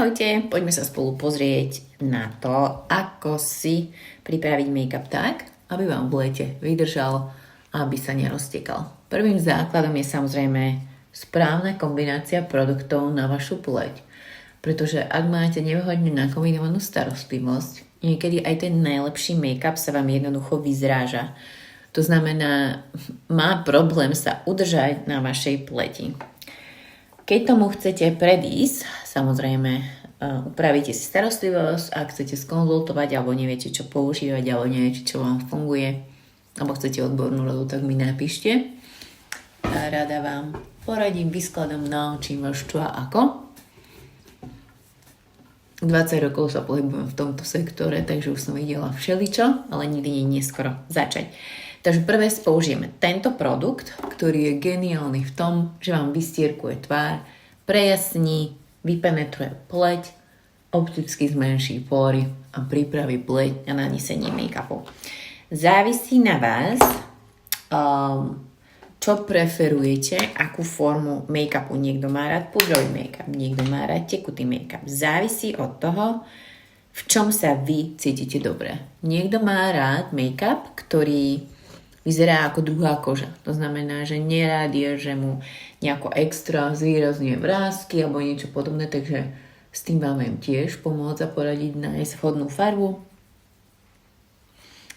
Ahojte, poďme sa spolu pozrieť na to, ako si pripraviť make-up tak, aby vám v lete vydržal a aby sa neroztekal. Prvým základom je samozrejme správna kombinácia produktov na vašu pleť. Pretože ak máte nevhodne nakombinovanú starostlivosť, niekedy aj ten najlepší make-up sa vám jednoducho vyzráža. To znamená, má problém sa udržať na vašej pleti. Keď tomu chcete predísť, samozrejme upravíte si starostlivosť, ak chcete skonzultovať alebo neviete čo používať alebo neviete čo vám funguje alebo chcete odbornú radu, tak mi napíšte. A rada vám poradím, vyskladom, naučím vás čo a ako. 20 rokov sa pohybujem v tomto sektore, takže už som videla všeličo, ale nikdy nie je neskoro začať. Takže prvé použijeme tento produkt, ktorý je geniálny v tom, že vám vystierkuje tvár, prejasní, vypenetruje pleť, opticky zmenší pory a pripraví pleť na nanesenie make-upu. Závisí na vás, čo preferujete, akú formu make-upu. Niekto má rád pudrový make-up, niekto má rád tekutý make-up. Závisí od toho, v čom sa vy cítite dobre. Niekto má rád make-up, ktorý vyzerá ako druhá koža. To znamená, že nerád je, že mu nejako extra zvýrazňuje vrásky alebo niečo podobné, takže s tým vám viem tiež pomôcť a poradiť, nájsť vhodnú farbu,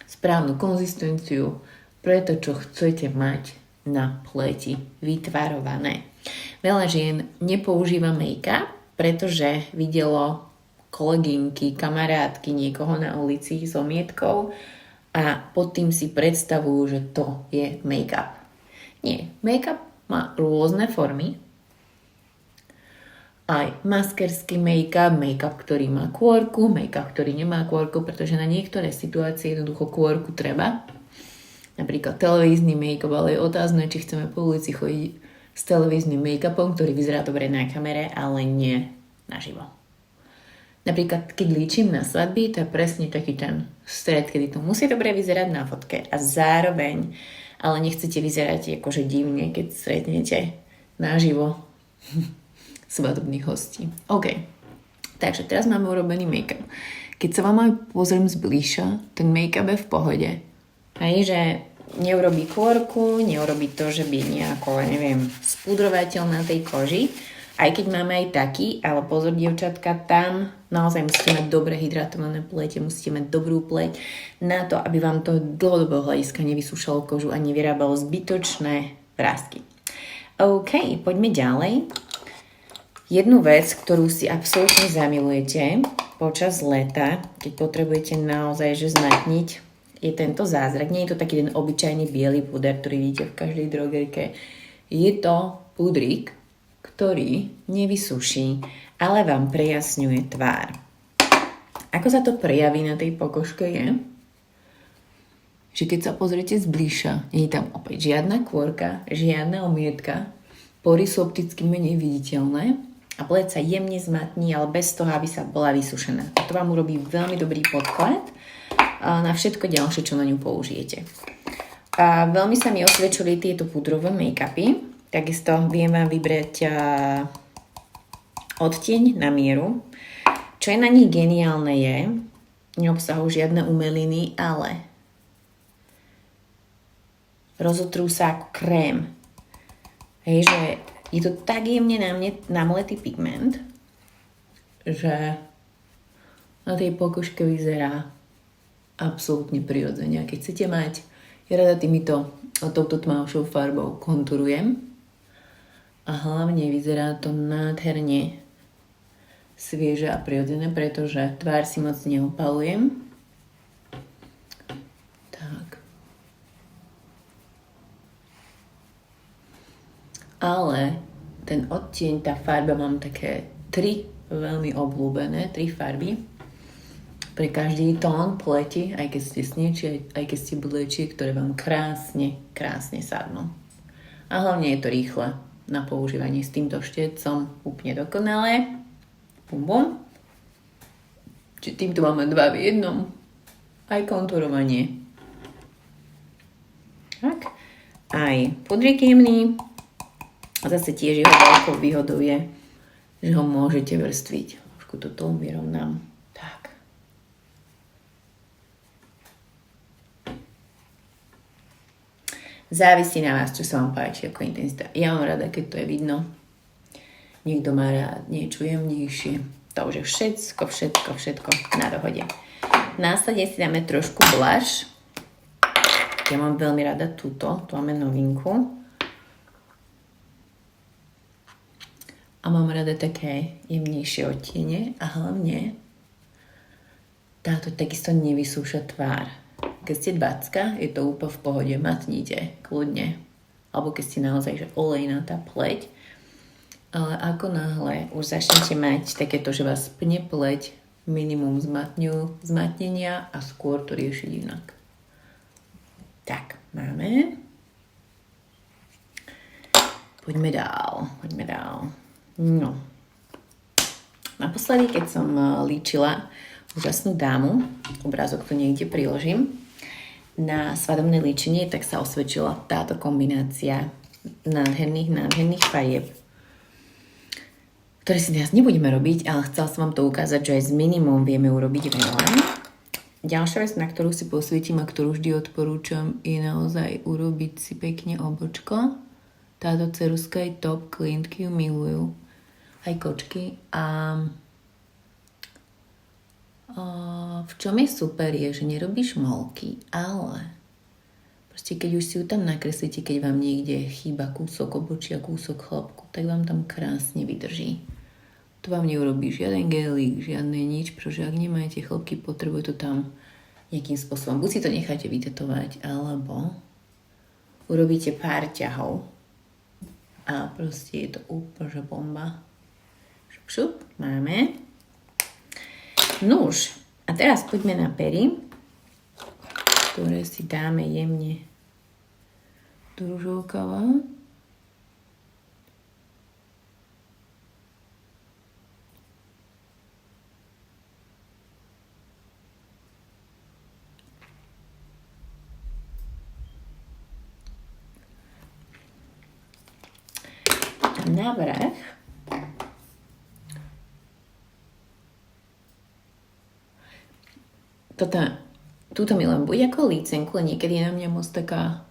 správnu konzistenciu pre to, čo chcete mať na pleti vytvarované. Veľa žien nepoužíva make-up, pretože videlo kolegynky, kamarátky, niekoho na ulici s omietkou a pod tým si predstavujú, že to je make-up. Nie, make-up má rôzne formy. Aj maskerský make-up, make-up, ktorý má kôrku, make-up, ktorý nemá kôrku, pretože na niektoré situácie jednoducho kôrku treba. Napríklad televízny make-up, ale je otázne, či chceme po ulici chodiť s televíznym make-upom, ktorý vyzerá dobre na kamere, ale nie naživo. Napríklad, keď líčim na svadby, to je presne taký ten stred, kedy to musí dobre vyzerať na fotke a zároveň, ale nechcete vyzerať akože divne, keď stretnete naživo svadobných hostí. OK, takže teraz máme urobený make-up. Keď sa vám aj pozriem zbližša, ten make-up je v pohode. Hej, že neurobí kôrku, neurobí to, že by nejako, neviem, spudrovateľ na tej koži. Aj keď máme aj taký, ale pozor, dievčatka, tam naozaj musíte mať dobre hydratované plete, musíte mať dobrú pleť na to, aby vám to dlhodobého hľadiska nevysúšalo kožu a nevyrábalo zbytočné vrásky. OK, poďme ďalej. Jednu vec, ktorú si absolútne zamilujete počas leta, keď potrebujete naozaj že zmatniť, je tento zázrak. Nie je to taký ten obyčajný biely puder, ktorý vidíte v každej drogerke. Je to pudrík, ktorý nevysuší, ale vám prejasňuje tvár. Ako sa to prejaví na tej pokožke je, že keď sa pozriete zbližša, nie je tam opäť žiadna kôrka, žiadna omietka, pory sú opticky menej viditeľné a pleť sa jemne zmatní, ale bez toho, aby sa bola vysušená. A to vám urobí veľmi dobrý podklad na všetko ďalšie, čo na ňu použijete. A veľmi sa mi osvedčili tieto pudrové make-upy. Takisto viem vám vybrať odtieň na mieru. Čo je na nich geniálne je, neobsahujú žiadne umeliny, ale rozotrú sa ako krém. Hej, že je to tak jemne namletý pigment, že na tej pokožke vyzerá absolútne prirodzene. A keď chcete mať, ja rada touto tmavšou farbou konturujem. A hlavne vyzerá to nádherne svieže a prirodzené, pretože tvár si moc neopalujem. Tak. Ale ten odtieň, tá farba, mám také 3 veľmi obľúbené, 3 farby. Pre každý tón pleti, aj keď ste snečie, aj keď ste blečie, ktoré vám krásne sadnú. A hlavne je to rýchle na používanie s týmto štecom úplne dokonalé. Bum bum. Čiže týmto máme 2 v 1. Aj konturovanie. Tak. Aj pudrík jemný. A zase tiež jeho veľkou výhodou je, že ho môžete vrstviť. Trošku trošku toto vyrovnám. Tak. Závisí na vás, čo sa vám páči ako intenzita. Ja mám rada, keď to je vidno. Niekto má rád niečo jemnejšie. To už je všetko na dohode. Následne si dáme trošku blush. Ja mám veľmi rada túto. Tu máme novinku. A mám rada také jemnejšie odtiene. A hlavne táto takisto nevysúša tvár. Keď ste 20, je to úplne v pohode, matnite, kľudne. Alebo keď ste naozaj že olejnatá pleť. Ale ako náhle už začnete mať takéto, že vás pne pleť, minimum zmatnenia a skôr to riešiť inak. Tak, máme. Poďme dál. No. Naposledy, keď som líčila úžasnú dámu, obrázok tu niekde priložím, na svadobné líčenie, tak sa osvedčila táto kombinácia nádherných farieb, ktoré si dnes nebudeme robiť, ale chcela som vám to ukázať, že aj s minimum vieme urobiť veľa. Ďalšia vec, na ktorú si posvietím a ktorú vždy odporúčam, je naozaj urobiť si pekne obočko. Táto ceruska je top, klientky ju milujú, aj kočky. A v čom je super je, že nerobíš molky, ale proste keď už si ju tam nakreslíte, keď vám niekde chýba kúsok obočia, kúsok chlopku, tak vám tam krásne vydrží. To vám neurobí žiaden gelík, žiadne nič, pretože ak nemáte chlopky, potrebuje to tam nejakým spôsobom. Buď si to necháte vytetovať, alebo urobíte pár ťahov a proste je to úplne bomba. Šup, máme. Nuž, a teraz poďme na pery, ktoré si dáme jemne do ružovkava. Na vrch túto milujem buď ako lícenku, ale niekedy je na mňa moc taká,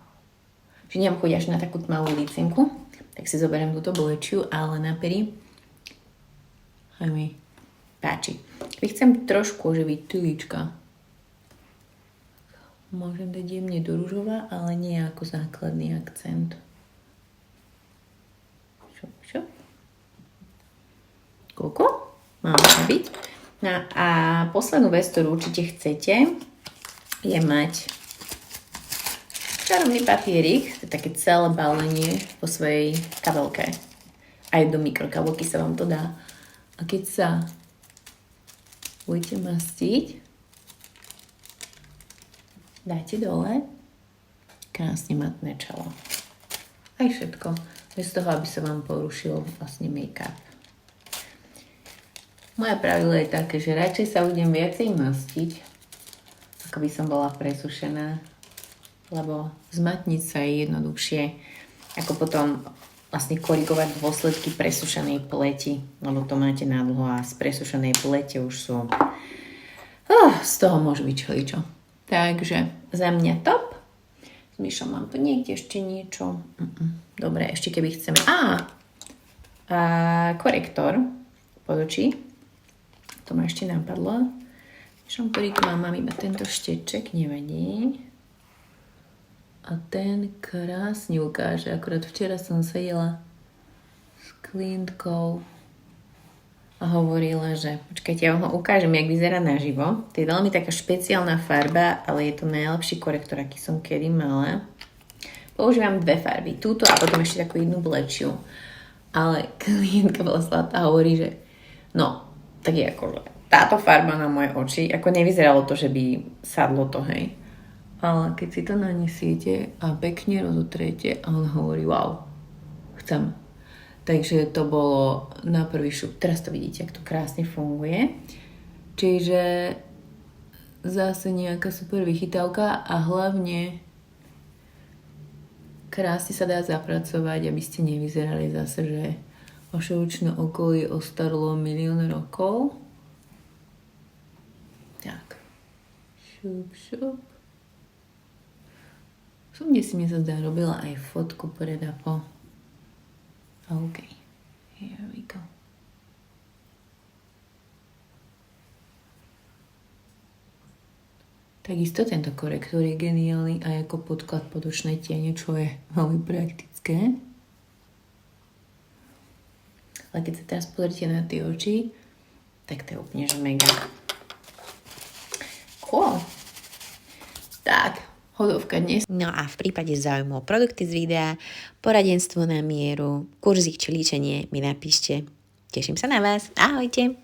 že nemám chuť až na takú tmavú lícenku, tak si zoberiem túto bolečiu, ale na pery aj mi páči. Keď chcem trošku oživiť tylička, môžem dať jemne do ružova, ale nie ako základný akcent. Šup. Koľko? Mám byť. No a poslednú vec, ktorú určite chcete, je mať čarovný papierik, to je také celé balenie po svojej kabelke. Aj do mikrokabelky sa vám to dá. A keď sa budete mastiť, dáte dole krásne matné čelo. Aj všetko. Bez toho, aby sa vám porušil vlastne make-up. Moje pravidlo je také, že radšej sa budem viacej mastiť, ako by som bola presušená, lebo zmatniť sa je jednoduchšie, ako potom vlastne korigovať dôsledky presušenej pleti, lebo to máte na dlho a z presušenej plete už sú... z toho môže byť čeličo. Takže za mňa top. S Myšom mám tu niekde ešte niečo. Dobre, ešte keby chceme... korektor pod oči. To ma ešte napadlo. Šampúriku mám iba tento šteček, nevadí. A ten krásne ukáže. Akurát včera som sedela s klientkou a hovorila, že počkajte, ja vám ho ukážem, jak vyzerá naživo. To je veľmi taká špeciálna farba, ale je to najlepší korektor, aký som kedy mala. Používam dve farby. Túto a potom ešte takú jednu blečiu. Ale klientka bola zlatá a hovorí, že no, tak je akože táto farba na moje oči, ako nevyzeralo to, že by sadlo to, hej. Ale keď si to nanesiete a pekne rozotriete a on hovorí, wow, chcem. Takže to bolo na prvý šup. Teraz to vidíte, jak to krásne funguje. Čiže zase nejaká super vychytávka a hlavne krásne sa dá zapracovať, aby ste nevyzerali zase, že vaše očné okolie ostarlo milión rokov. Šup. Som kde si mi sa zdá robila aj fotku pred a po. OK. Here we go. Takisto tento korektor je geniálny aj ako podklad pod očné tiene, čo je veľmi praktické. Ale keď sa teraz pozrite na tie oči, tak to je úplne že mega. Cool. Tak, hodovka dnes. No a v prípade záujmu o produkty z videa, poradenstvo na mieru, kurzy či líčenie mi napíšte. Teším sa na vás. Ahojte.